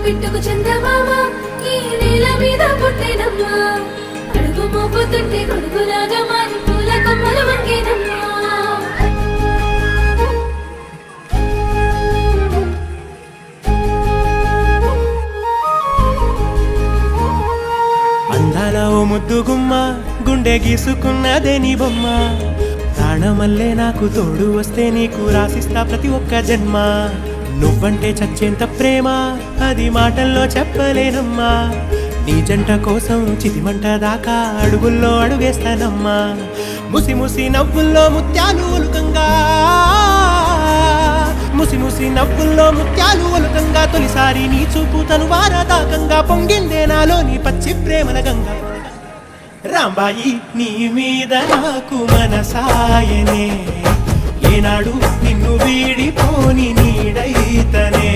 పిట్టుకు చందమామ ఈ నేల మీద పుట్టేనమ్మా అడుగు మోపుతుంటే కొడుకులాగా మారి పూల కొమ్మలు వంగేనమ్మా అందాల ఓ ముద్దు గుమ్మ గుండె గీసుకున్నదే నీ బొమ్మ ప్రాణమల్లే నాకు తోడు వస్తే నీకు రాసిస్తా ప్రతి ఒక్క జన్మ నువ్వంటే చచ్చేంత ప్రేమ అది మాటల్లో చెప్పలేనమ్మా నీ జంట కోసం చితిమంట దాకా అడుగుల్లో అడుగేస్తానమ్మా ముసి ముసి నవ్వుల్లో ముత్యాలు ఒలుకంగా ముసి ముసి నవ్వుల్లో ముత్యాలు ఒలుకంగా తొలిసారి నీ చూపు తను వారదాకంగా పొంగిందే నాలో నీ పచ్చి ప్రేమల గంగా రాంబాయి నీ మీద నాకు మనసాయనే ఏనాడు నిన్ను వీడిపోని నీడైతనే